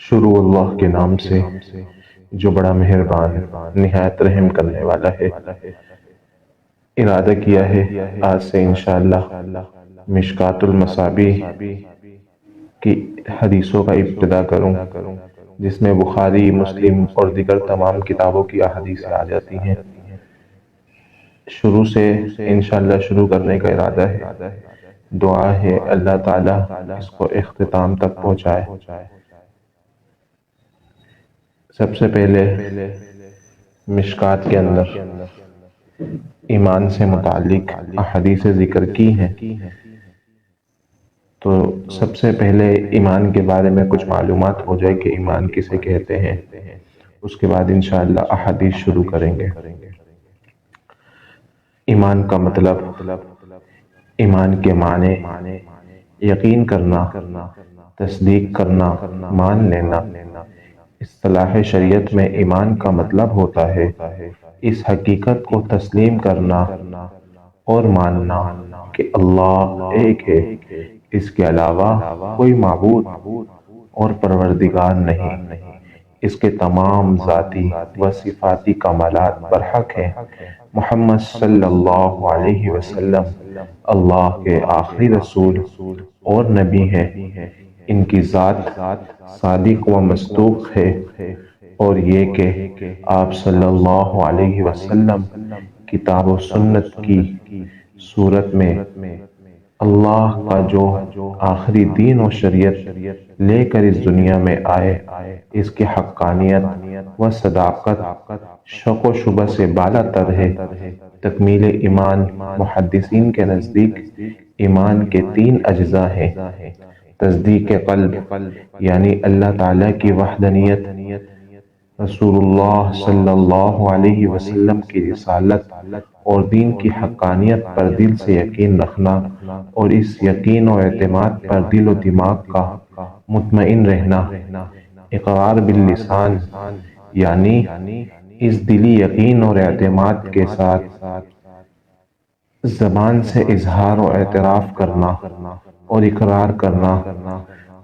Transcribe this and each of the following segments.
شروع اللہ کے نام سے جو بڑا مہربان نہایت رحم کرنے والا ہے۔ ارادہ کیا ہے آج سے انشاءاللہ مشکوٰۃ المصابیح کی حدیثوں کا ابتدا کروں، جس میں بخاری، مسلم اور دیگر تمام کتابوں کی احادیث آ جاتی ہیں۔ شروع سے انشاءاللہ شروع کرنے کا ارادہ ہے۔ دعا ہے اللہ تعالیٰ اس کو اختتام تک پہنچائے۔ سب سے پہلے مشکوٰۃ کے اندر ایمان سے متعلق احادیث ذکر کی ہیں، تو سب سے پہلے ایمان کے بارے میں کچھ معلومات ہو جائے کہ ایمان کسے کہتے ہیں، اس کے بعد انشاءاللہ احادیث شروع کریں گے۔ ایمان کا مطلب، ایمان کے معنی یقین کرنا، تصدیق کرنا، مان لینا۔ اصطلاح شریعت میں ایمان کا مطلب ہوتا ہے اس حقیقت کو تسلیم کرنا اور ماننا کہ اللہ ایک ہے، اس کے علاوہ کوئی معبود اور پروردگار نہیں، اس کے تمام ذاتی و صفاتی کمالات برحق ہیں۔ محمد صلی اللہ علیہ وسلم اللہ کے آخری رسول اور نبی ہیں۔ ان کی ذات صادق و مصدوق ہے، اور یہ کہ آپ صلی اللہ علیہ وسلم کتاب و سنت کی صورت میں اللہ کا جو آخری دین و شریعت لے کر اس دنیا میں آئے، اس کی حقانیت و صداقت شک و شبہ سے بالا تر ہے۔ تکمیل ایمان محدثین کے نزدیک ایمان کے 3 اجزاء ہیں: تصدیق قلب یعنی اللہ تعالیٰ کی وحدانیت، رسول اللہ صلی اللہ علیہ وسلم کی رسالت اور دین کی حقانیت پر دل سے یقین رکھنا، اور اس یقین و اعتماد پر دل و دماغ کا مطمئن رہنا۔ اقرار باللسان یعنی اس دلی یقین اور اعتماد کے ساتھ زبان سے اظہار و اعتراف کرنا اور اقرار کرنا۔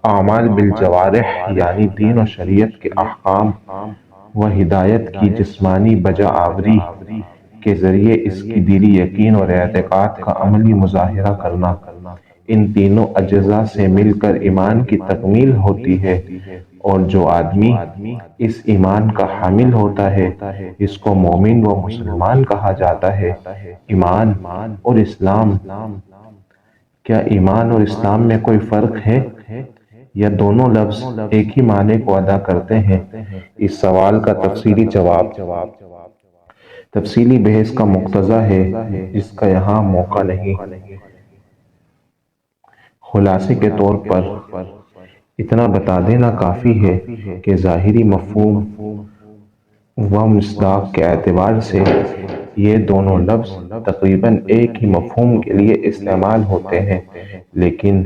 اعمال بالجوارح یعنی دین و شریعت کے احکام و ہدایت کی جسمانی بجا آوری کے ذریعے اس کی دلی یقین اور اعتقاد کا عملی مظاہرہ کرنا۔ ان تینوں اجزاء سے مل کر ایمان کی تکمیل ہوتی ہے، اور جو آدمی اس ایمان کا حامل ہوتا ہے اس کو مومن و مسلمان کہا جاتا ہے۔ ایمان اور اسلام، کیا ایمان اور اسلام میں کوئی فرق ہے یا دونوں لفظ ایک ہی معنی کو ادا کرتے ہیں؟ اس سوال کا تفصیلی جواب تفصیلی بحث کا مقتضی ہے، جس کا یہاں موقع نہیں۔ خلاصے کے طور پر اتنا بتا دینا کافی ہے کہ ظاہری مفہوم و مصداق کے اعتبار سے یہ دونوں لفظ تقریباً ایک ہی مفہوم کے لیے استعمال ہوتے ہیں، لیکن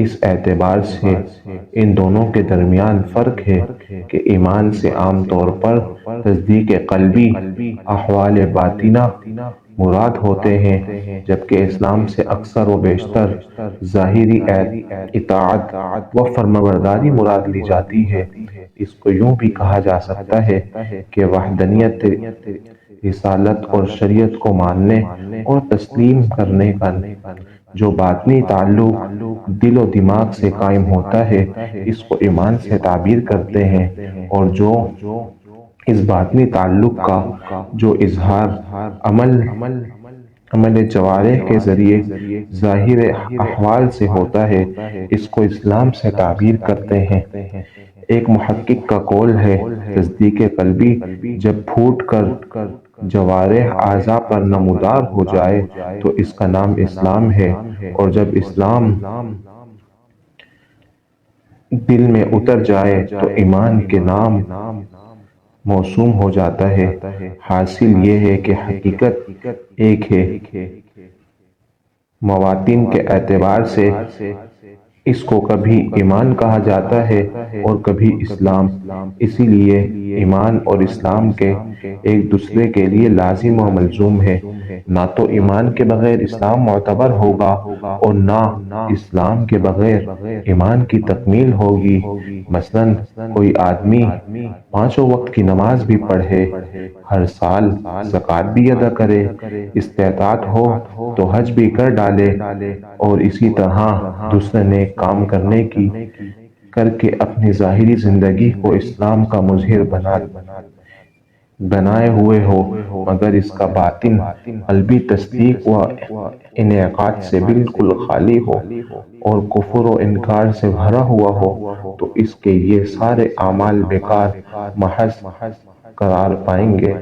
اس اعتبار سے ان دونوں کے درمیان فرق ہے کہ ایمان سے عام طور پر تصدیق قلبی، احوال باطنہ مراد ہوتے ہیں، جبکہ اسلام سے اکثر و بیشتر ظاہری اطاعت و فرمانبرداری مراد لی جاتی ہے۔ اس کو یوں بھی کہا جا سکتا ہے کہ وحدانیت، رسالت اور شریعت کو ماننے اور تسلیم کرنے کا جو باطنی تعلق دل و دماغ سے قائم ہوتا ہے، اس کو ایمان سے تعبیر کرتے ہیں، اور جو اس باطنی تعلق کا جو اظہار عمل جوارح کے ذریعے ظاہر احوال سے ہوتا ہے، اس کو اسلام سے تعبیر کرتے ہیں۔ ایک محقق کا قول ہے، تصدیق قلبی جب پھوٹ کر جوارح اعضاء پر نمودار ہو جائے تو اس کا نام اسلام ہے، اور جب اسلام دل میں اتر جائے تو ایمان کے نام موسوم ہو جاتا ہے۔ حاصل یہ ہے کہ حقیقت ایک ہے، مواطن کے اعتبار سے اس کو کبھی ایمان کہا جاتا ہے اور کبھی اسلام، اسی لیے ایمان اور اسلام کے ایک دوسرے کے لیے لازم و ملزوم ہے۔ نہ تو ایمان کے بغیر اسلام معتبر ہوگا اور نہ اسلام کے بغیر ایمان کی تکمیل ہوگی۔ مثلا کوئی آدمی 5 وقت کی نماز بھی پڑھے، ہر سال زکوٰۃ بھی ادا کرے، استطاعت ہو تو حج بھی کر ڈالے اور اسی طرح دوسرے نیک کام کرنے کی کر کے اپنی ظاہری زندگی کو اسلام کا مظہر بنائے ہوئے ہو، مگر اس کا باطن قلبی تصدیق و انعقاد سے بالکل خالی ہو اور کفر و انکار سے بھرا ہوا ہو، تو اس کے یہ سارے اعمال بیکار محض قرار پائیں گے۔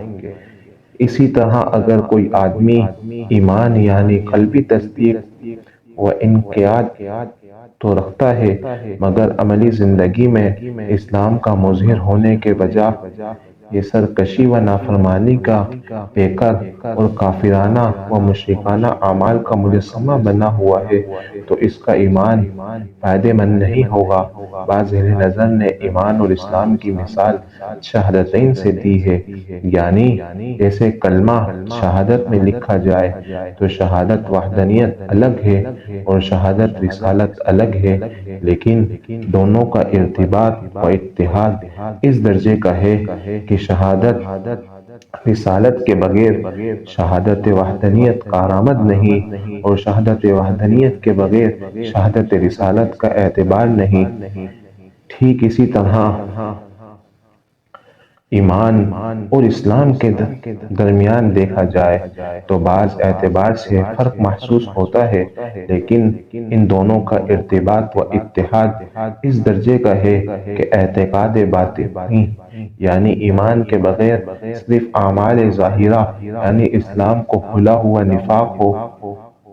اسی طرح اگر کوئی آدمی ایمان یعنی قلبی تصدیق و انقیاد تو رکھتا ہے، مگر عملی زندگی میں اسلام کا مظہر ہونے کے بجائے یہ سرکشی و نافرمانی کا پیکر اور کافرانہ و مشرکانہ اعمال کا مجسمہ بنا ہوا ہے، تو اس کا ایمان فائدہ مند نہیں ہوگا۔ بعض اہل نظر نے ایمان اور اسلام کی مثال شہادتین سے دی ہے، یعنی جیسے کلمہ شہادت میں لکھا جائے تو شہادت وحدانیت الگ ہے اور شہادت رسالت الگ ہے، لیکن دونوں کا ارتباط و اتحاد اس درجے کا ہے کہ شہادت رسالت کے بغیر شہادت وحدانیت کارآمد نہیں اور شہادت وحدانیت کے بغیر شہادت رسالت کا اعتبار نہیں۔ ٹھیک اسی طرح ایمان اور اسلام کے درمیان دیکھا جائے تو بعض اعتبار سے فرق محسوس ہوتا ہے، لیکن ان دونوں کا ارتباط و اتحاد اس درجے کا ہے کہ اعتقاد باطنی یعنی ایمان کے بغیر صرف اعمال ظاہرہ یعنی اسلام کو کھلا ہوا نفاق ہو،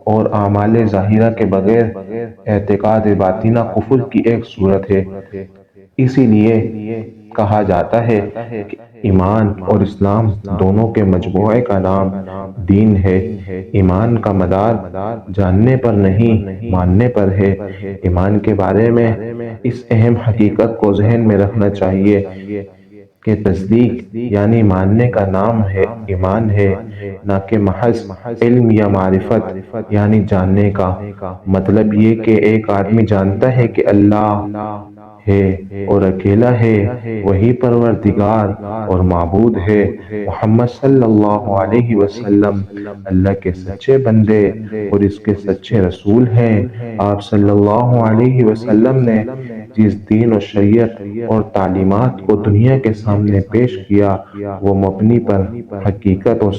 اور اعمال ظاہرہ کے بغیر اعتقاد باطنہ کفر کی ایک صورت ہے۔ اسی لیے کہا جاتا ہے کہ ایمان اور اسلام دونوں کے مجموعے کا نام دین ہے۔ ایمان کا مدار جاننے پر نہیں ماننے پر ہے۔ ایمان کے بارے میں اس اہم حقیقت کو ذہن میں رکھنا چاہیے کہ تصدیق یعنی ماننے کا نام ہے ایمان ہے، نہ کہ محض علم یا معرفت یعنی جاننے کا۔ مطلب یہ کہ ایک آدمی جانتا ہے کہ اللہ ہے اور اکیلا ہے، وہی پروردگار اور معبود ہے، محمد صلی اللہ علیہ وسلم اللہ کے سچے بندے اور اس کے سچے رسول ہیں۔ آپ صلی اللہ علیہ وسلم نے جس دین و شریعت اور تعلیمات کو دنیا کے سامنے پیش کیا وہ مبنی پر حقیقت اور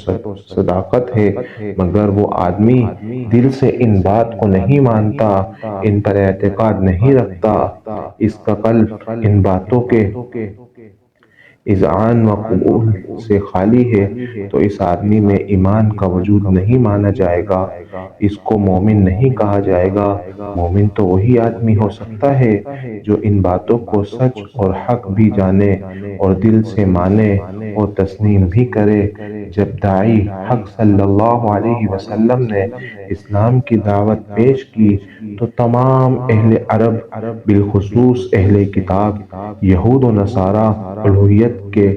صداقت ہے، مگر وہ آدمی دل سے ان بات کو نہیں مانتا، ان پر اعتقاد نہیں رکھتا، اس کا قلب ان باتوں کے اذعان و قبول سے خالی ہے، تو اس آدمی میں ایمان کا وجود نہیں مانا جائے گا، اس کو مومن نہیں کہا جائے گا۔ مومن تو وہی آدمی ہو سکتا ہے جو ان باتوں کو سچ اور حق بھی جانے اور دل سے مانے اور تسلیم بھی کرے۔ جب داعی حق صلی اللہ علیہ وسلم نے اسلام کی دعوت پیش کی تو تمام اہل عرب بالخصوص اہل کتاب یہود و نصارہ الوہیت کے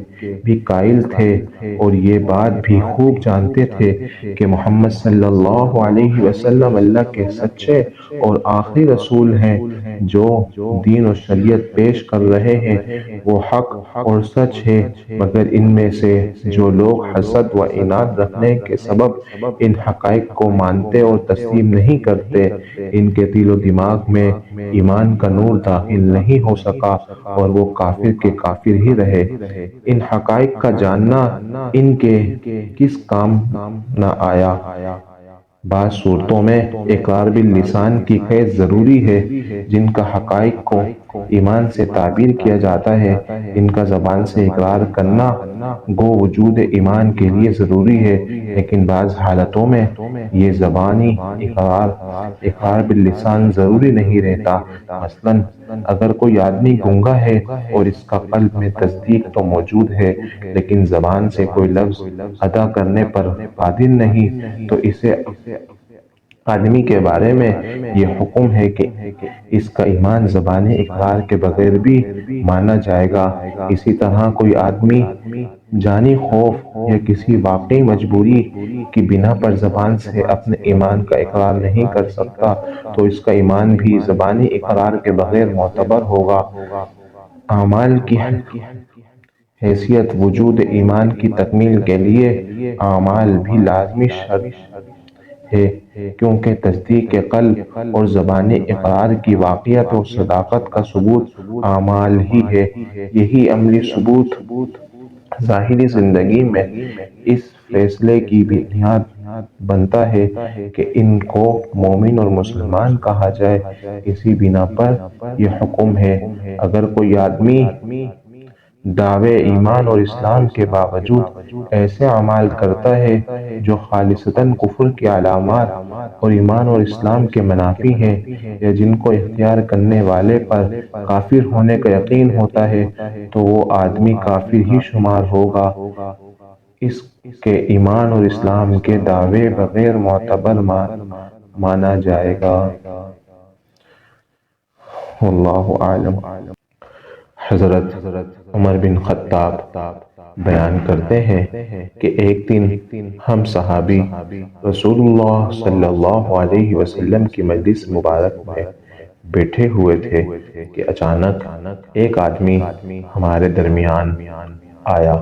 بھی قائل تھے اور یہ بات بھی خوب جانتے تھے کہ محمد صلی اللہ علیہ وسلم اللہ کے سچے اور آخری رسول ہیں۔ جو دین و شریعت پیش کر رہے ہیں وہ حق اور سچ ہے، مگر ان میں سے جو لوگ حسد و عناد رکھنے کے سبب ان حقائق کو مانتے اور تسلیم نہیں کرتے، ان کے دل و دماغ میں ایمان کا نور داخل نہیں ہو سکا اور وہ کافر کے کافر ہی رہے۔ ان حقائق کا جاننا ان کے کس کام نہ آیا۔ بعض صورتوں میں اقرار باللسان کی قید ضروری ہے، جن کا حقائق کو ایمان سے تعبیر کیا جاتا ہے، ان کا زبان سے اقرار کرنا گو وجود ایمان کے لیے ضروری ہے، لیکن بعض حالتوں میں یہ زبانی اقرار باللسان ضروری نہیں رہتا۔ مثلا اگر کوئی آدمی گونگا ہے اور اس کا قلب میں تصدیق تو موجود ہے لیکن زبان سے کوئی لفظ ادا کرنے پر قادر نہیں، تو اسے آدمی کے بارے میں یہ حکم ہے کہ اس کا ایمان زبان اقرار کے بغیر بھی مانا جائے گا۔ اسی طرح کوئی آدمی جانی خوف یا کسی واقعی مجبوری کی بنا پر زبان سے اپنے ایمان کا اقرار نہیں کر سکتا تو اس کا ایمان بھی زبانی اقرار کے بغیر معتبر ہوگا۔ اعمال کی حیثیت وجود ایمان کی تکمیل کے لیے اعمال بھی لازمی شرط ہے، کیونکہ تصدیق قلب اور زبانی اقرار کی واقعیت اور صداقت کا ثبوت اعمال ہی ہے۔ یہی عملی ثبوت ظاہری زندگی میں اس فیصلے کی بنیاد بنتا ہے کہ ان کو مومن اور مسلمان کہا جائے۔ اسی بنا پر یہ حکم ہے اگر کوئی آدمی دعوے ایمان اور اسلام کے باوجود ایسے اعمال کرتا ہے جو خالصتاً کفر کی علامات اور ایمان اور اسلام کے منافی ہیں یا جن کو اختیار کرنے والے پر کافر ہونے کا یقین ہوتا ہے تو وہ آدمی کافر ہی شمار ہوگا۔ اس کے ایمان اور اسلام کے دعوے بغیر معتبر مانا جائے گا۔ واللہ اعلم۔ حضرت عمر بن خطاب بیان کرتے ہیں کہ ایک دن ہم صحابی رسول اللہ صلی اللہ علیہ وسلم کی مجلس مبارک میں بیٹھے ہوئے تھے کہ اچانک ایک آدمی ہمارے درمیان آیا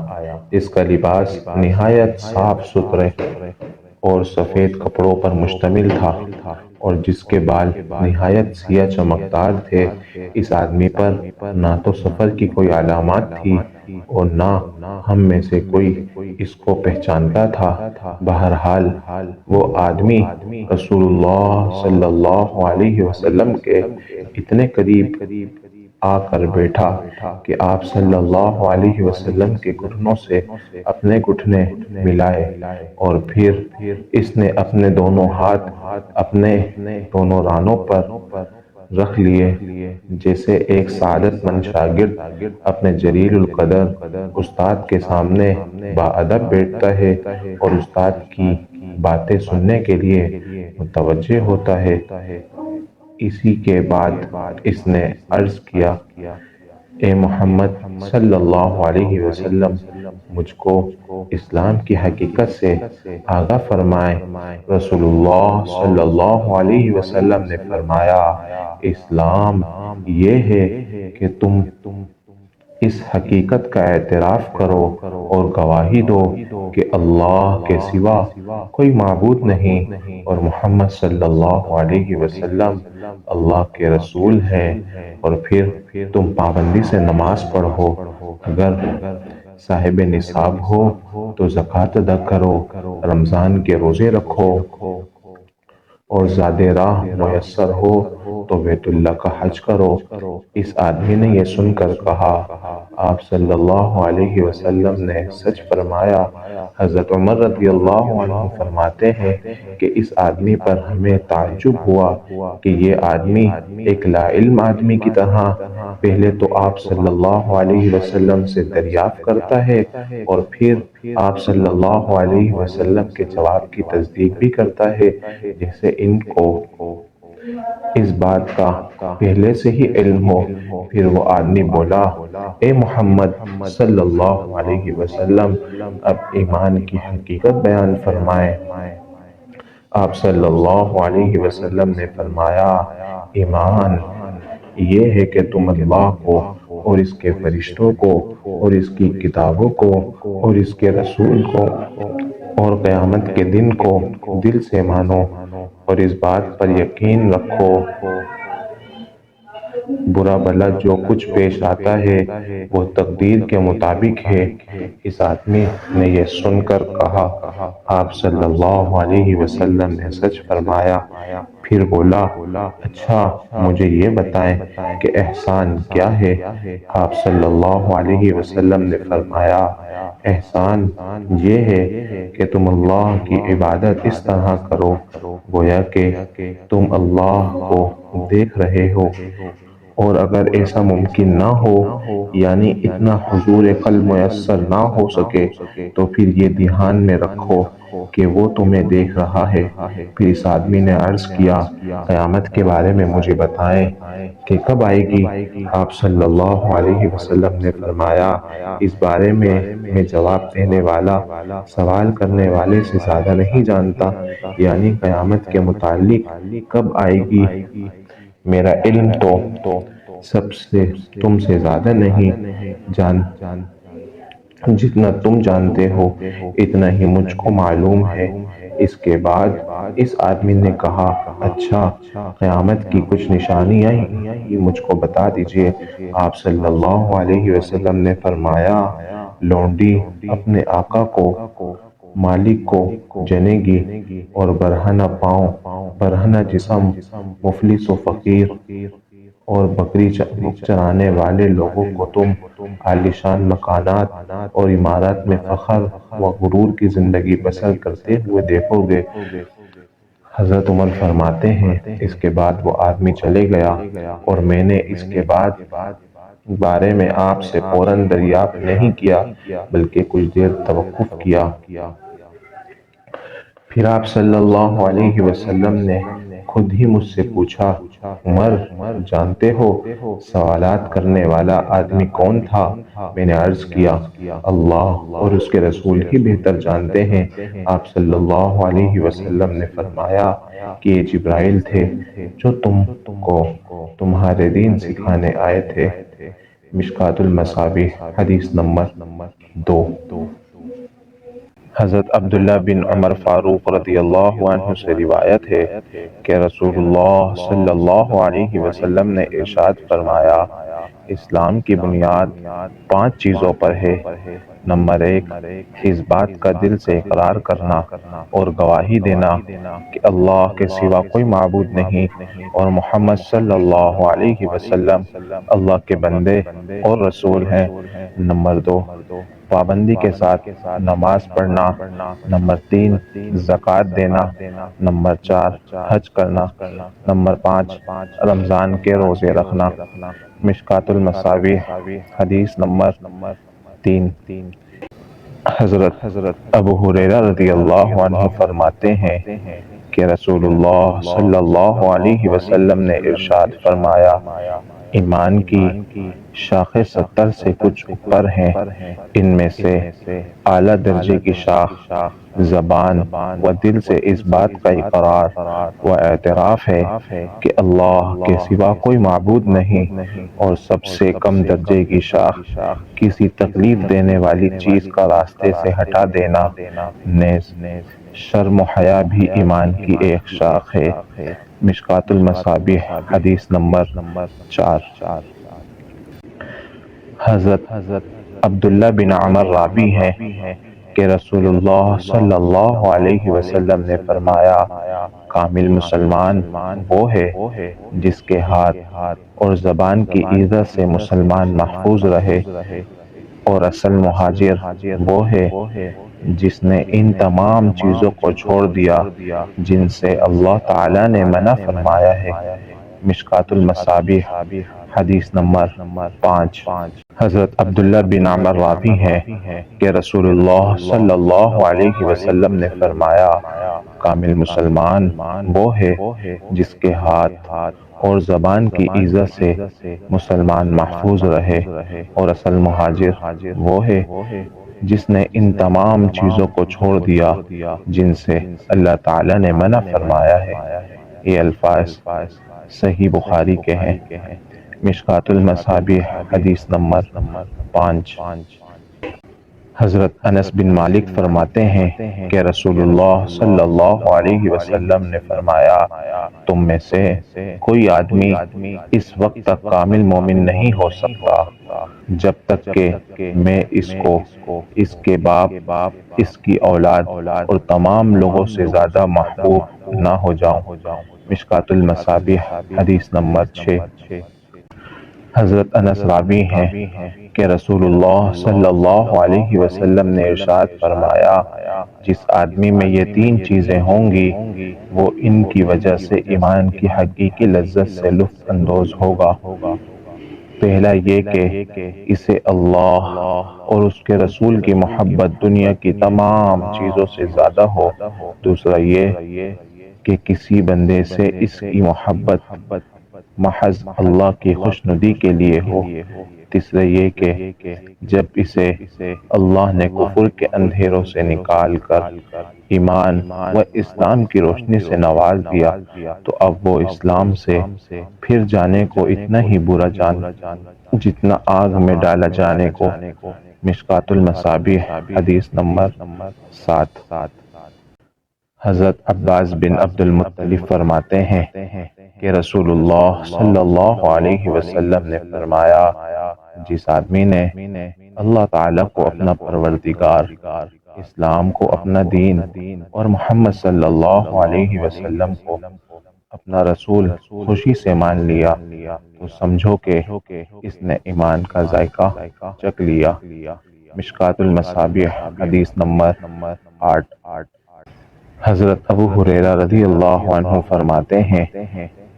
جس کا لباس نہایت صاف ستھرے اور سفید کپڑوں پر مشتمل تھا اور جس کے بال نہایت سیاہ چمکدار تھے۔ اس آدمی پر نہ تو سفر کی کوئی علامات تھی اور نہ ہم میں سے کوئی اس کو پہچانتا تھا۔ بہرحال وہ آدمی رسول اللہ صلی اللہ علیہ وسلم کے اتنے قریب آ کر بیٹھا کہ آپ صلی اللہ علیہ وسلم کے گھٹنوں سے اپنے گھٹنے ملائے اور پھر اس نے اپنے دونوں ہاتھ اپنے دونوں رانوں پر رکھ لیے جیسے ایک سعادت مند شاگرد اپنے جلیل القدر استاد کے سامنے باادب بیٹھتا ہے اور استاد کی باتیں سننے کے لیے متوجہ ہوتا ہے۔ اسی کے بعد اس نے عرض کیا، اے محمد صلی اللہ علیہ وسلم، مجھ کو اسلام کی حقیقت سے آگاہ فرمائیں۔ رسول اللہ صلی اللہ علیہ وسلم نے فرمایا، اسلام یہ ہے کہ تم اس حقیقت کا اعتراف کرو اور گواہی دو کہ اللہ کے سوا کوئی معبود نہیں اور محمد صلی اللہ علیہ وسلم اللہ کے رسول ہیں، اور پھر تم پابندی سے نماز پڑھو، اگر صاحب نصاب ہو تو زکوٰۃ ادا کرو، رمضان کے روزے رکھو اور زاد راہ میسر ہو تو بیت اللہ کا حج کرو۔ اس آدمی نے یہ سن کر کہا، آپ صلی اللہ علیہ وسلم نے سچ فرمایا۔ حضرت عمر رضی اللہ عنہ فرماتے ہیں کہ اس آدمی پر ہمیں تعجب ہوا کہ یہ آدمی ایک لا علم آدمی کی طرح پہلے تو آپ صلی اللہ علیہ وسلم سے دریافت کرتا ہے اور پھر آپ صلی اللہ علیہ وسلم کے جواب کی تصدیق بھی کرتا ہے جیسے ان کو اس بات کا پہلے سے ہی علم ہو۔ پھر وہ آدمی بولا، اے محمد صلی اللہ علیہ وسلم، اب ایمان کی حقیقت بیان فرمائیں۔ آپ صلی اللہ علیہ وسلم نے فرمایا، ایمان یہ ہے کہ تم اللہ کو اور اس کے فرشتوں کو اور اس کی کتابوں کو اور اس کے رسول کو اور قیامت کے دن کو دل سے مانو اور اس بات پر یقین رکھو برا بھلا جو کچھ پیش آتا ہے وہ تقدیر کے مطابق ہے۔ اس آدمی نے یہ سن کر کہا، آپ صلی اللہ علیہ وسلم نے سچ فرمایا۔ پھر بولا، اچھا مجھے یہ بتائیں کہ احسان کیا ہے؟ آپ صلی اللہ علیہ وسلم نے فرمایا، احسان یہ ہے کہ تم اللہ کی عبادت اس طرح کرو گویا کہ تم اللہ کو دیکھ رہے ہو، اور اگر ایسا ممکن نہ ہو یعنی اتنا حضور قلب میسر نہ ہو سکے تو پھر یہ دھیان میں رکھو کہ وہ تمہیں دیکھ رہا ہے۔ پھر اس آدمی نے عرض کیا، قیامت کے بارے میں مجھے بتائیں کہ کب آئے گی؟ آپ صلی اللہ علیہ وسلم نے فرمایا، اس بارے میں جواب دینے والا سوال کرنے والے سے زیادہ نہیں جانتا، یعنی قیامت کے متعلق کب آئے گی۔ میرا علم تو سب سے تم سے زیادہ نہیں جان جتنا تم جانتے ہو اتنا ہی مجھ کو معلوم ہے۔ اس کے بعد اس آدمی نے کہا، اچھا، قیامت کی کچھ نشانیاں ہی مجھ کو بتا دیجئے۔ آپ صلی اللہ علیہ وسلم نے فرمایا، لونڈی اپنے آقا کو، مالک کو جنے گی، اور برہنہ پاؤں، برہنہ جسم، مفلس و فقیر اور بکری چرانے والے لوگوں کو تم عالیشان مکانات اور عمارات میں فخر و غرور کی زندگی بسر کرتے ہوئے دیکھو گے۔ حضرت عمر فرماتے ہیں، اس کے بعد وہ آدمی چلے گیا اور میں نے اس کے بارے میں آپ سے فوراً دریافت نہیں کیا بلکہ کچھ دیر توقف کیا۔ پھر آپ صلی اللہ علیہ وسلم نے خود ہی مجھ سے پوچھا، عمر، جانتے ہو سوالات کرنے والا آدمی کون تھا؟ میں نے عرض کیا، اللہ اور اس کے رسول ہی بہتر جانتے ہیں۔ آپ صلی اللہ علیہ وسلم نے فرمایا کہ یہ جبرائیل تھے جو تم کو تمہارے دین سکھانے آئے تھے۔ مشکوٰۃ المصابیح، حدیث نمبر 2۔ حضرت عبداللہ بن عمر فاروق رضی اللہ عنہ سے روایت ہے کہ رسول اللہ صلی اللہ علیہ وسلم نے ارشاد فرمایا، اسلام کی بنیاد 5 چیزوں پر ہے۔ نمبر 1، اس بات کا دل سے اقرار کرنا اور گواہی دینا کہ اللہ کے سوا کوئی معبود نہیں اور محمد صلی اللہ علیہ وسلم اللہ کے بندے اور رسول ہیں۔ نمبر 2، پابندی کے ساتھ نماز پڑھنا۔ نمبر 3، زکوٰۃ دینا۔ نمبر 4، حج کرنا۔ نمبر 5، رمضان کے روزے رکھنا۔ مشکوٰۃ المصابیح، حدیث نمبر 3۔ حضرت ابو ہریرہ رضی اللہ عنہ فرماتے ہیں کہ رسول اللہ صلی اللہ علیہ وسلم نے ارشاد فرمایا، ایمان کی شاخیں 70 سے کچھ اوپر ہیں، ان میں سے اعلیٰ درجے کی شاخ زبان و دل سے اس بات کا اقرار و اعتراف ہے کہ اللہ کے سوا کوئی معبود نہیں، اور سب سے کم درجے کی شاخ کسی تکلیف دینے والی چیز کا راستے سے ہٹا دینا، نیز شرم و حیا بھی ایمان کی ایک شاخ ہے۔ مشکوٰۃ المصابیح، حدیث نمبر 4۔ حضرت عبداللہ بن عمر راوی ہیں کہ رسول اللہ صلی اللہ علیہ وسلم نے فرمایا، کامل مسلمان وہ ہے جس کے ہاتھ اور زبان کی ایذا سے مسلمان محفوظ رہے، اور اصل مہاجر وہ ہے جس نے ان تمام چیزوں کو چھوڑ دیا جن سے اللہ تعالیٰ نے منع فرمایا ہے۔ مشکوٰۃ المصابیح، حدیث نمبر 5۔ حضرت عبداللہ بن عمر راوی ہیں کہ رسول اللہ صلی اللہ علیہ وسلم نے فرمایا، کامل مسلمان وہ ہے جس کے ہاتھ اور زبان کی ایذا سے مسلمان محفوظ رہے، اور اصل مہاجر وہ ہے جس نے ان تمام چیزوں کو چھوڑ دیا جن سے اللہ تعالیٰ نے منع فرمایا ہے۔ یہ الفاظ صحیح بخاری کے ہیں۔ مشکوٰۃ المصابیح، حدیث نمبر 5۔ حضرت انس بن مالک فرماتے ہیں کہ رسول اللہ صلی اللہ علیہ وسلم نے فرمایا، تم میں سے کوئی آدمی اس وقت تک کامل مومن نہیں ہو سکتا جب تک کہ میں اس کو، اس کے باپ، اس کی اولاد اور تمام لوگوں سے زیادہ محبوب نہ ہو جاؤں۔ مشکوٰۃ المصابیح، حدیث نمبر 6۔ حضرت انس راوی ہیں کہ رسول اللہ صلی اللہ علیہ وسلم نے ارشاد فرمایا، جس آدمی میں یہ 3 چیزیں ہوں گی وہ ان کی وجہ سے ایمان کی حقیقی لذت سے لطف اندوز ہوگا۔ پہلا یہ کہ اسے اللہ اور اس کے رسول کی محبت دنیا کی تمام چیزوں سے زیادہ ہو۔ دوسرا یہ کہ کسی بندے سے اس کی محبت محض اللہ کی خوشنودی کے لیے ہو۔ تیسرا یہ کہ جب اسے اللہ نے کفر کے اندھیروں سے نکال کر ایمان و اسلام کی روشنی سے نواز دیا تو اب وہ اسلام سے پھر جانے کو اتنا ہی برا جان جتنا آگ میں ڈالا جانے کو۔ مشکوٰۃ المصابیح حدیث نمبر 7۔ حضرت عباس بن عبد المطلب فرماتے ہیں کہ رسول اللہ صلی اللہ علیہ وسلم نے فرمایا، جس آدمی نے اللہ تعالیٰ کو اپنا پروردگار، اسلام کو اپنا دین اور محمد صلی اللہ علیہ وسلم کو اپنا رسول خوشی سے مان لیا تو سمجھو کہ اس نے ایمان کا ذائقہ چکھ لیا۔ مشکوٰۃ المصابیح حدیث نمبر 8۔ حضرت ابو ہریرہ رضی اللہ عنہ فرماتے ہیں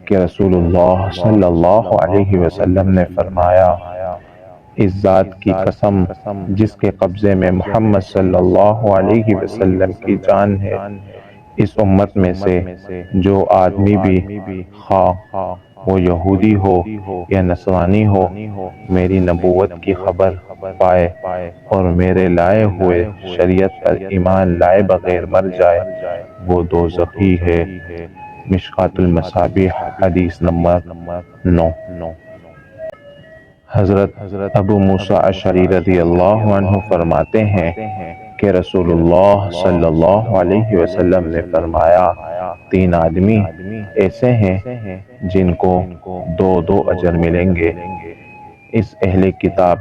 کہ رسول اللہ صلی اللہ علیہ وسلم نے فرمایا، اس ذات کی قسم جس کے قبضے میں محمد صلی اللہ علیہ وسلم کی جان ہے، اس امت میں سے جو آدمی بھی خواہ وہ یہودی ہو یا نصرانی ہو، میری نبوت کی خبر پائے اور میرے لائے ہوئے شریعت پر ایمان لائے بغیر مر جائے، وہ دوزخی ہے۔ مشکوٰۃ المصابیح حدیث نمبر 9۔ حضرت ابو موسیٰ اشعری رضی اللہ عنہ فرماتے ہیں کہ رسول اللہ صلی اللہ علیہ وسلم نے فرمایا، 3 آدمی ایسے ہیں جن کو 2 اجر ملیں گے۔ اس اہل کتاب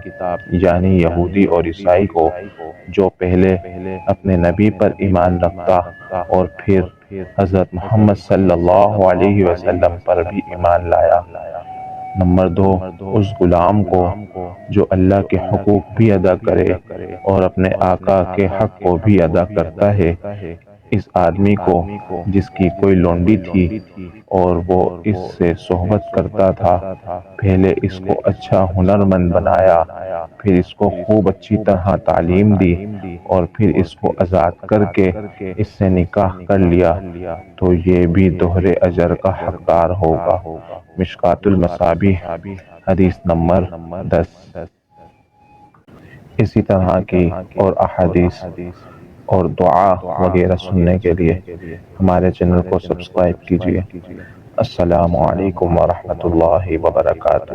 یعنی یہودی اور عیسائی کو جو پہلے اپنے نبی پر ایمان رکھتا اور پھر حضرت محمد صلی اللہ علیہ وسلم پر بھی ایمان لایا۔ نمبر 2، اس غلام کو جو اللہ کے حقوق بھی ادا کرے اور اپنے آقا کے حق کو بھی ادا کرتا ہے۔ اس آدمی کو جس کی کوئی لونڈی تھی اور وہ اس سے صحبت کرتا تھا، پہلے اس کو اچھا ہنرمند بنایا، پھر اس کو خوب اچھی طرح تعلیم دی اور پھر اس کو آزاد کر کے اس سے نکاح کر لیا تو یہ بھی دوہرے اجر کا حقدار ہوگا۔ مشکوٰۃ المصابیح حدیث نمبر 10۔ اسی طرح کی اور احادیث اور دعا وغیرہ سننے کے لیے ہمارے چینل کو سبسکرائب کیجیے۔ السلام علیکم ورحمۃ اللہ وبرکاتہ۔